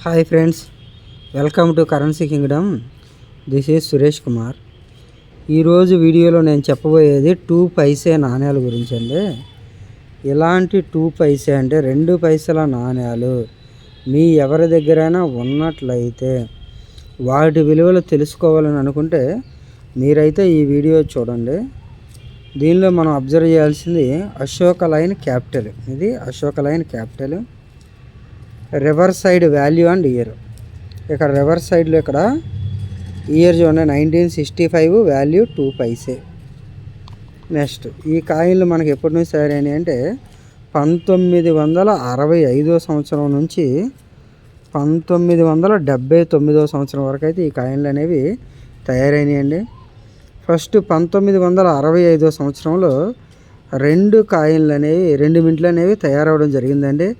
Hi friends, welcome to currency Kingdom. This is Suresh Kumar. ఈరోజు వీడియోలో నేను చెప్పబోయేది 2 పైసే నాణ్యాల గురించి అండి. ఇలాంటి 2 పైసే అంటే 2 పైసల నాణ్యాలు మీ ఎవరి దగ్గరైనా ఉన్నట్లయితే వాటి విలువలు తెలుసుకోవాలని అనుకుంటే మీరైతే ఈ వీడియో చూడండి. దీనిలో మనం అబ్జర్వ్ చేయాల్సింది అశోక లైన్ క్యాపిటల్. ఇది Ashoka lion capital. Reverse side value and year. ఇక్కడ రివర్స్ సైడ్లో ఇక్కడ ఇయర్ చూడండి, 1965 వాల్యూ 2 పైసే. నెక్స్ట్ ఈ కాయిన్లు మనకి ఎప్పటి నుంచి తయారైనాయి అంటే 1965 సంవత్సరం నుంచి 1979 సంవత్సరం వరకు అయితే ఈ కాయిన్లు అనేవి తయారైనాయండి. ఫస్ట్ 1965 సంవత్సరంలో 2 కాయిన్లు అనేవి 2 మింట్లు అనేవి తయారవడం జరిగిందండి.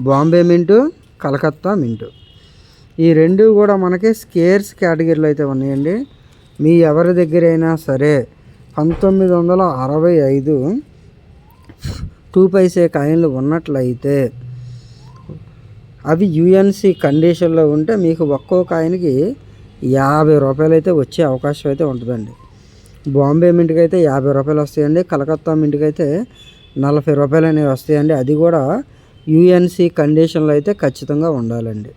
బాంబే మింటు, కలకత్తా మింటు. ఈ 2 కూడా మనకి స్కేర్స్ కేటగిరీలో అయితే ఉన్నాయండి. మీ ఎవరి దగ్గర అయినా సరే 1965 2 పైసే కాయిన్లు ఉన్నట్లయితే అవి యుఎన్సి కండిషన్లో ఉంటే మీకు ఒక్కో కాయిన్కి 50 రూపాయలు అయితే వచ్చే అవకాశం అయితే ఉంటుందండి. బాంబే మింట్కి అయితే 50 రూపాయలు వస్తాయండి. కలకత్తా మింట్కి అయితే 40 రూపాయలు అనేవి వస్తాయండి. అది కూడా యుఎన్సి కండిషన్లో అయితే ఖచ్చితంగా ఉండాలండి.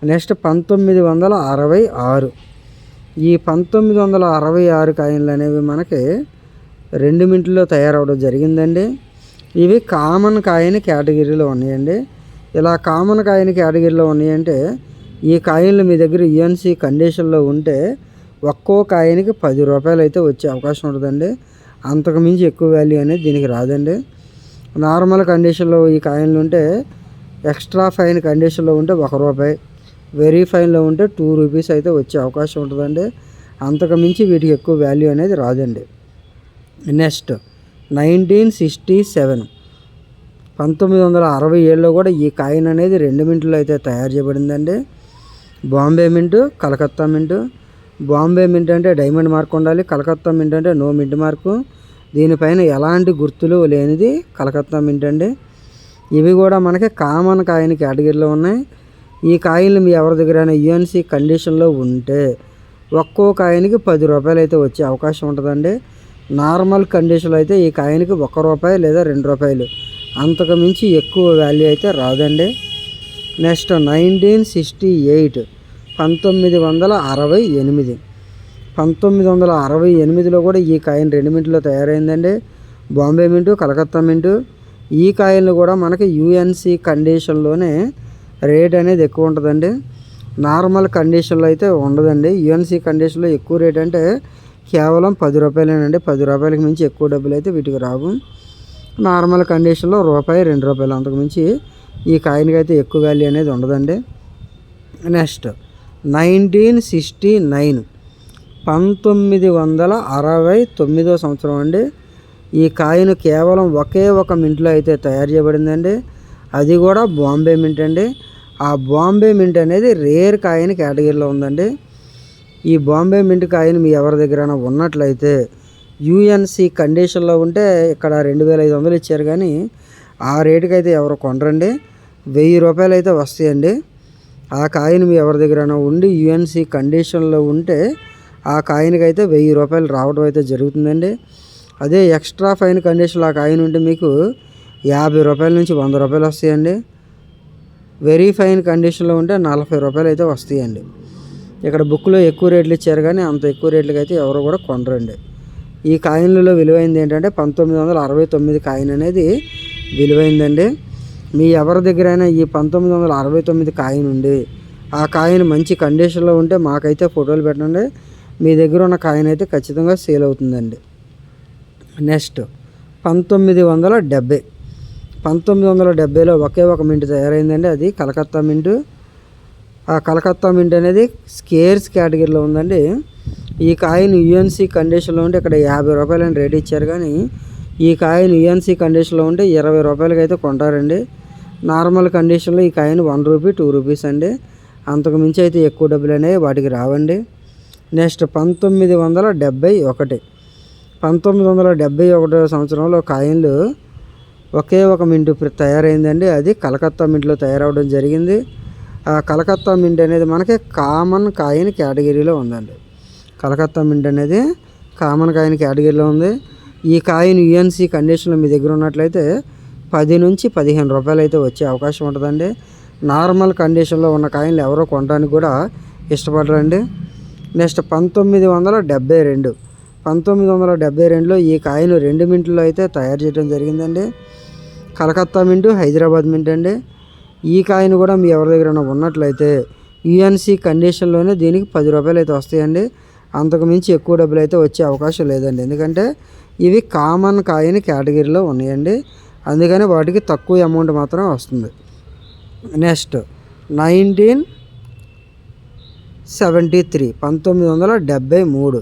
నెక్స్ట్ 1966. ఈ 1966 కాయిన్లు అనేవి మనకి 2 మింట్లో తయారవడం జరిగిందండి. ఇవి కామన్ కాయిన్ కేటగిరీలో ఉన్నాయండి. ఇలా కామన్ కాయిన్ కేటగిరీలో ఉన్నాయంటే ఈ కాయిన్లు మీ దగ్గర యుఎన్సి కండిషన్లో ఉంటే ఒక్కో కాయిన్కి 10 రూపాయలు అయితే వచ్చే అవకాశం ఉంటుందండి. అంతకు మించి ఎక్కువ వాల్యూ అనేది దీనికి రాదండి. నార్మల్ కండిషన్లో ఈ కాయిన్లు ఉంటే, ఎక్స్ట్రా ఫైన్ కండిషన్లో ఉంటే 1 రూపాయి, వెరీ ఫైన్లో ఉంటే 2 రూపీస్ అయితే వచ్చే అవకాశం ఉంటుందండి. అంతకు మించి వీటికి ఎక్కువ వాల్యూ అనేది రాదండి. నెక్స్ట్ 1967 1967లో కూడా ఈ కాయిన్ అనేది 2 మింట్లో అయితే తయారు చేయబడిందండి. బాంబే మింటు, కలకత్తా మింటు. బాంబే మింట్ అంటే డైమండ్ మార్క్ ఉండాలి. కలకత్తా మింట్ అంటే నో మింట్ మార్కు. దీనిపైన ఎలాంటి గుర్తులు లేనిది కలకత్తా మింట్ అండి. ఇవి కూడా మనకి కామన్ కాయిన్ కేటగిరీలో ఉన్నాయి. ఈ కాయిన్లు మీ ఎవరి దగ్గరైనా యుఎన్సి కండిషన్లో ఉంటే ఒక్కో కాయిన్కి 10 రూపాయలు అయితే వచ్చే అవకాశం ఉంటుందండి. నార్మల్ కండిషన్లో అయితే ఈ కాయిన్కి 1 రూపాయి లేదా 2 రూపాయలు, అంతకు మించి ఎక్కువ వాల్యూ అయితే రాదండి. నెక్స్ట్ 1968 1968 1968లో కూడా ఈ కాయిన్ 2 మింట్లో తయారైందండి. బాంబే మింటు, కలకత్తా మింటు. ఈ కాయిన్లు కూడా మనకి యుఎన్సి కండిషన్లోనే రేట్ అనేది ఎక్కువ ఉంటుందండి. నార్మల్ కండిషన్లో అయితే ఉండదండి. యుఎన్సి కండిషన్లో ఎక్కువ రేట్ అంటే కేవలం 10 రూపాయలేనండి. 10 రూపాయలకి మించి ఎక్కువ డబ్బులు అయితే వీటికి రావు. నార్మల్ కండిషన్లో రూపాయి, 2 రూపాయలు, అంతకు మించి ఈ కాయిన్కి అయితే ఎక్కువ వాల్యూ అనేది ఉండదండి. నెక్స్ట్ 1969 1969 సంవత్సరం అండి. ఈ కాయిన్ కేవలం ఒకే ఒక మింట్లో అయితే తయారు చేయబడిందండి. అది కూడా బాంబే మింట్ అండి. ఆ బాంబే మింట్ అనేది రేర్ కాయిన్ కేటగిరీలో ఉందండి. ఈ బాంబే మింట్ కాయిన్ మీ ఎవరి దగ్గరైనా ఉన్నట్లయితే యుఎన్సి కండిషన్లో ఉంటే ఇక్కడ 2500 ఇచ్చారు, కానీ ఆ రేటుకి అయితే ఎవరు కొనరండి. 1000 రూపాయలు అయితే వస్తాయండి. ఆ కాయిన్ మీ ఎవరి దగ్గరైనా ఉండి యుఎన్సి కండిషన్లో ఉంటే ఆ కాయిన్కి అయితే 1000 రూపాయలు రావడం అయితే జరుగుతుందండి. అదే ఎక్స్ట్రా ఫైన్ కండిషన్లో ఆ కాయిన్ ఉంటే మీకు 50 రూపాయల నుంచి 100 రూపాయలు వస్తాయండి. వెరీ ఫైన్ కండిషన్లో ఉంటే 40 రూపాయలు అయితే వస్తాయండి. ఇక్కడ బుక్లో ఎక్కువ రేట్లు ఇచ్చారు, కానీ అంత ఎక్కువ రేట్లకి అయితే ఎవరు కూడా కొనరండి. ఈ కాయిన్లలో విలువైంది ఏంటంటే 1969 కాయిన్ అనేది విలువైందండి. మీ ఎవరి దగ్గరైనా ఈ 1969 కాయిన్ ఉండి ఆ కాయిన్ మంచి కండిషన్లో ఉంటే మాకైతే ఫోటోలు పెట్టండి. మీ దగ్గర ఉన్న కాయిన్ అయితే ఖచ్చితంగా సేల్ అవుతుందండి. నెక్స్ట్ 1970 1970లో ఒకే ఒక మింట్ తయారైందండి. అది కలకత్తా మింటు. ఆ కలకత్తా మింట్ అనేది స్కేర్స్ కేటగిరీలో ఉందండి. ఈ కాయిన్ యుఎన్సి కండిషన్లో ఉంటే ఇక్కడ 50 రూపాయలు అని రేట్ ఇచ్చారు, కానీ ఈ కాయిన్ యుఎన్సి కండిషన్లో ఉంటే 20 రూపాయలకి అయితే కొంటారండి. నార్మల్ కండిషన్లో ఈ కాయిన్ 1 రూపీ 2 రూపీస్ అండి. అంతకు మించి అయితే ఎక్కువ డబ్బులు అనేవి వాటికి రావండి. నెక్స్ట్ 1971 1971 సంవత్సరంలో కాయిన్లు ఒకే ఒక మింటు తయారైందండి. అది కలకత్తా మింట్లో తయారవడం జరిగింది. కలకత్తా మింట్ అనేది మనకి కామన్ కాయిన్ కేటగిరీలో ఉందండి. కలకత్తా మింట్ అనేది కామన్ కాయిన్ కేటగిరీలో ఉంది. ఈ కాయిన్ యుఎన్సి కండిషన్లో మీ దగ్గర ఉన్నట్లయితే 10 నుంచి 15 రూపాయలు అయితే వచ్చే అవకాశం ఉంటుందండి. నార్మల్ కండిషన్లో ఉన్న కాయిన్లు ఎవరో కొనడానికి కూడా ఇష్టపడరండి. నెక్స్ట్ 1972లో ఈ కాయిన్ 2 మింట్లో అయితే తయారు చేయడం జరిగిందండి. కలకత్తా మింటు, హైదరాబాద్ మింట్ అండి. ఈ కాయిన్ కూడా మీ ఎవరి దగ్గర ఉన్నట్లయితే యుఎన్సి కండిషన్లోనే దీనికి 10 రూపాయలు అయితే వస్తాయండి. అంతకు మించి ఎక్కువ డబ్బులు అయితే వచ్చే అవకాశం లేదండి. ఎందుకంటే ఇవి కామన్ కాయిన్ కేటగిరీలో ఉన్నాయండి. అందుకని వాటికి తక్కువ అమౌంట్ మాత్రమే వస్తుంది. నెక్స్ట్ 1973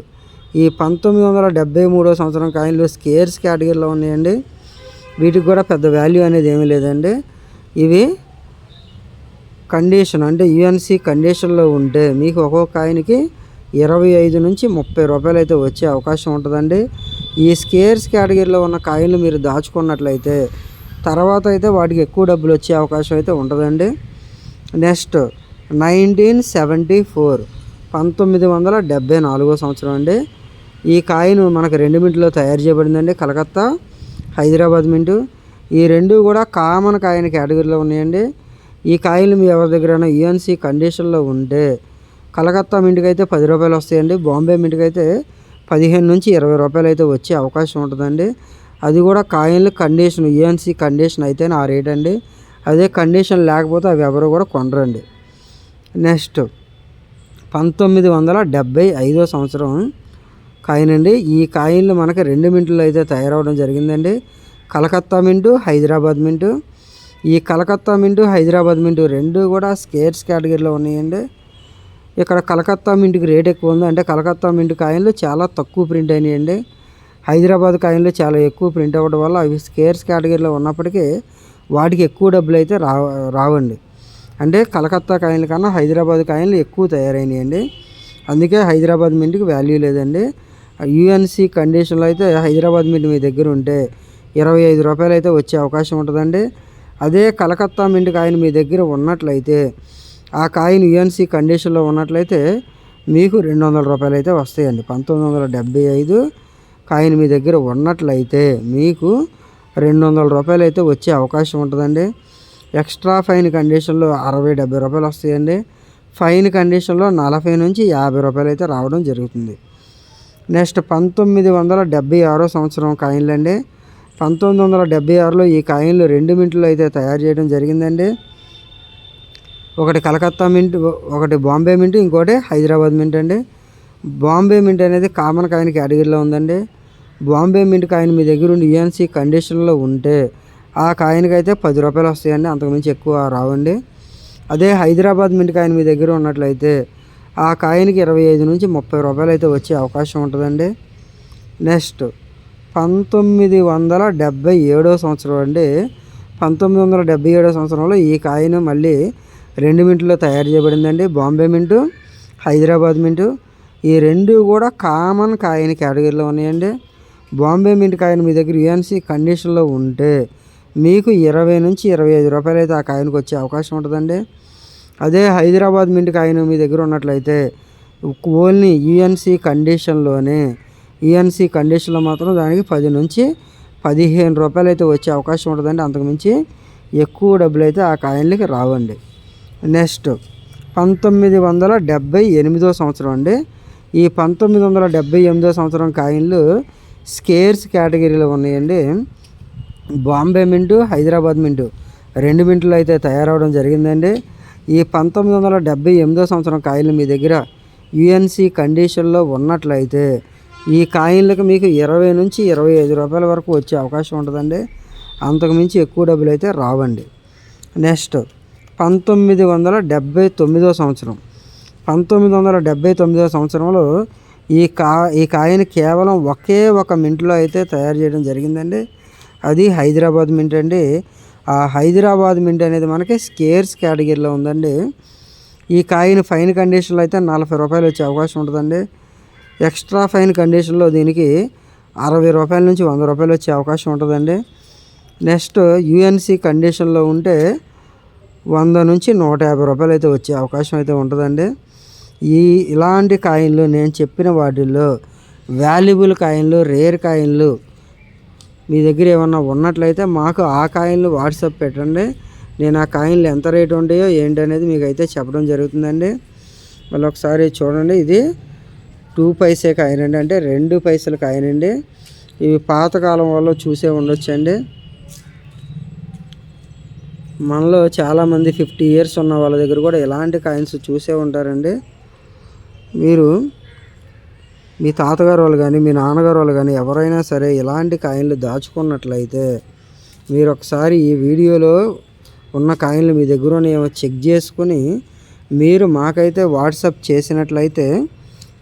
ఈ 1973 సంవత్సరం కాయిన్లు స్కేర్స్ కేటగిరీలో ఉన్నాయండి. వీటికి కూడా పెద్ద వాల్యూ అనేది ఏమీ లేదండి. ఇవి కండిషన్ అంటే యుఎన్సి కండిషన్లో ఉంటే మీకు ఒక్కొక్క కాయిన్కి 25 నుంచి 30 రూపాయలు అయితే వచ్చే అవకాశం ఉంటుందండి. ఈ స్కేర్స్ కేటగిరీలో ఉన్న కాయిన్లు మీరు దాచుకున్నట్లయితే తర్వాత అయితే వాటికి ఎక్కువ డబ్బులు వచ్చే అవకాశం అయితే ఉంటుందండి. నెక్స్ట్ 1974 సంవత్సరం అండి. ఈ కాయిన్ మనకు 2 మింట్లో తయారు చేయబడిందండి. కలకత్తా, హైదరాబాద్ మింటు. ఈ రెండు కూడా కామన్ కాయిన్ కేటగిరీలో ఉన్నాయండి. ఈ కాయిన్లు మీ ఎవరి దగ్గరైనా యుఎన్సి కండిషన్లో ఉంటే కలకత్తా మింటుకి అయితే 10 రూపాయలు వస్తాయండి. బాంబే మింటుకి అయితే 15 నుంచి 20 రూపాయలు అయితే వచ్చే అవకాశం ఉంటుందండి. అది కూడా కాయిన్లు కండిషన్ యుఎన్సి కండిషన్ అయితేనే ఆ రేట్ అండి. అదే కండిషన్ లేకపోతే అవి ఎవరు కూడా కొనరండి. నెక్స్ట్ 1975 సంవత్సరం కాయిన్ అండి. ఈ కాయిన్లు మనకి 2 మింట్లో అయితే తయారవడం జరిగిందండి. కలకత్తా మింటు, హైదరాబాద్ మింటు. ఈ కలకత్తా మింటు, హైదరాబాద్ మింటు రెండు కూడా స్కేర్స్ కేటగిరీలో ఉన్నాయండి. ఇక్కడ కలకత్తా మింటుకి రేట్ ఎక్కువ ఉంది. అంటే కలకత్తా మింటు కాయిన్లు చాలా తక్కువ ప్రింట్ అయినాయండి. హైదరాబాద్ కాయిన్లు చాలా ఎక్కువ ప్రింట్ అవ్వడం వల్ల అవి స్కేర్స్ కేటగిరీలో ఉన్నప్పటికీ వాటికి ఎక్కువ డబ్బులు అయితే రావండి. అంటే కలకత్తా కాయిన్ల కన్నా హైదరాబాద్ కాయిన్లు ఎక్కువ తయారైనాయండి. అందుకే హైదరాబాద్ మింటుకి వాల్యూ లేదండి. యుఎన్సి కండిషన్లో అయితే హైదరాబాద్ మింట్ మీ దగ్గర ఉంటే 25 రూపాయలు అయితే వచ్చే అవకాశం ఉంటుందండి. అదే కలకత్తా మింట్ కాయిన్ మీ దగ్గర ఉన్నట్లయితే ఆ కాయిన్ యుఎన్సి కండిషన్లో ఉన్నట్లయితే మీకు 200 రూపాయలు అయితే వస్తాయండి. 1975 కాయిన్ మీ దగ్గర ఉన్నట్లయితే మీకు 200 రూపాయలు అయితే వచ్చే అవకాశం ఉంటుందండి. ఎక్స్ట్రా ఫైన్ కండిషన్లో 60-70 రూపాయలు వస్తాయండి. ఫైన్ కండిషన్లో 40 నుంచి 50 రూపాయలు అయితే రావడం జరుగుతుంది. నెక్స్ట్ 1976 సంవత్సరం కాయిన్లు అండి. 1976లో ఈ కాయిన్లు 2 మింట్లో అయితే తయారు చేయడం జరిగిందండి. ఒకటి కలకత్తా మింట్, ఒకటి బాంబే మింట్, ఇంకోటి హైదరాబాద్ మింట్ అండి. బాంబే మింట్ అనేది కామన్ కాయిన్ కేటగిరీలో ఉందండి. బాంబే మింట్ కాయిన్ మీ దగ్గర ఉండి యుఎన్సి కండిషన్లో ఉంటే ఆ కాయిన్కి అయితే 10 రూపాయలు వస్తాయండి. అంతకుమించి ఎక్కువ రావండి. అదే హైదరాబాద్ మింట్ కాయిన్ మీ దగ్గర ఉన్నట్లయితే ఆ కాయిన్కి 25 నుంచి 30 రూపాయలు అయితే వచ్చే అవకాశం ఉంటుందండి. నెక్స్ట్ 1977 సంవత్సరం అండి. 1977 సంవత్సరంలో ఈ కాయిన్ మళ్ళీ 2 మింట్లో తయారు చేయబడిందండి. బాంబే మింటు, హైదరాబాద్ మింటు. ఈ రెండు కూడా కామన్ కాయిన్ కేటగిరీలో ఉన్నాయండి. బాంబే మింట్ కాయిన్ మీ దగ్గర యుఎన్సి కండిషన్లో ఉంటే మీకు 20 నుంచి 25 రూపాయలు అయితే ఆ కాయిన్కి వచ్చే అవకాశం ఉంటుందండి. అదే హైదరాబాద్ మింట్ కాయిన్ మీ దగ్గర ఉన్నట్లయితే ఓన్లీ యుఎన్సి కండిషన్లో మాత్రం దానికి 10 నుంచి 15 రూపాయలు అయితే వచ్చే అవకాశం ఉంటుందండి. అంతకుమించి ఎక్కువ డబ్బులు అయితే ఆ కాయిన్లకి రావండి. నెక్స్ట్ 1978 సంవత్సరం అండి. ఈ 1978 సంవత్సరం కాయిన్లు స్కేర్స్ కేటగిరీలో ఉన్నాయండి. బాంబే మింటు, హైదరాబాద్ మింటు 2 మింట్లో అయితే తయారవడం జరిగిందండి. ఈ 1978 సంవత్సరం కాయిన్లు మీ దగ్గర యుఎన్సి కండిషన్లో ఉన్నట్లయితే ఈ కాయిన్లకు మీకు 20 నుంచి 25 రూపాయల వరకు వచ్చే అవకాశం ఉంటుందండి. అంతకుమించి ఎక్కువ డబ్బులు అయితే రావండి. నెక్స్ట్ 1979 సంవత్సరం. 1979 సంవత్సరంలో ఈ కాయిన్ కేవలం ఒకే ఒక మింట్లో అయితే తయారు చేయడం జరిగిందండి. అది హైదరాబాద్ మింట్ అండి. ఆ హైదరాబాద్ మింట్ అనేది మనకి స్కేర్స్ కేటగిరీలో ఉందండి. ఈ కాయిన్ ఫైన్ కండిషన్లో అయితే 40 రూపాయలు వచ్చే అవకాశం ఉంటుందండి. ఎక్స్ట్రా ఫైన్ కండిషన్లో దీనికి 60 రూపాయల నుంచి 100 రూపాయలు వచ్చే అవకాశం ఉంటుందండి. నెక్స్ట్ యుఎన్సి కండిషన్లో ఉంటే 100 నుంచి 150 రూపాయలు అయితే వచ్చే అవకాశం అయితే ఉంటుందండి. ఇలాంటి కాయిన్లు నేను చెప్పిన వాటిల్లో వాల్యుబుల్ కాయిన్లు, రేర్ కాయిన్లు మీ దగ్గర ఏమన్నా ఉన్నట్లయితే మాకు ఆ కాయిన్లు వాట్సాప్ పెట్టండి. నేను ఆ కాయిన్లు ఎంత రేటు ఉంటాయో ఏంటి అనేది మీకు అయితే చెప్పడం జరుగుతుందండి. మళ్ళీ ఒకసారి చూడండి, ఇది 2 పైసే కాయిన్ అండి, అంటే 2 పైసల కాయిన్ అండి. ఇవి పాతకాలం వాళ్ళు చూసే ఉండొచ్చండి. మనలో చాలామంది 50 ఇయర్స్ ఉన్న వాళ్ళ దగ్గర కూడా ఇలాంటి కాయిన్స్ చూసే ఉంటారండి. మీరు మీ తాతగారు వాళ్ళు కానీ, మీ నాన్నగారు వాళ్ళు కానీ ఎవరైనా సరే ఇలాంటి కాయిన్లు దాచుకున్నట్లయితే మీరు ఒకసారి ఈ వీడియోలో ఉన్న కాయిన్లు మీ దగ్గర ఏమో చెక్ చేసుకుని మీరు మాకైతే వాట్సాప్ చేసినట్లయితే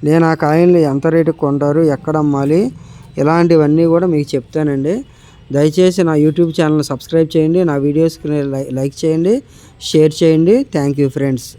నేను ఆ కాయిన్లు ఎంత రేటుకి కొంటారు, ఎక్కడ అమ్మాలి, ఇలాంటివన్నీ కూడా మీకు చెప్తానండి. దయచేసి నా యూట్యూబ్ ఛానల్ సబ్స్క్రైబ్ చేయండి, నా వీడియోస్కి లైక్ చేయండి, షేర్ చేయండి. Thank you friends.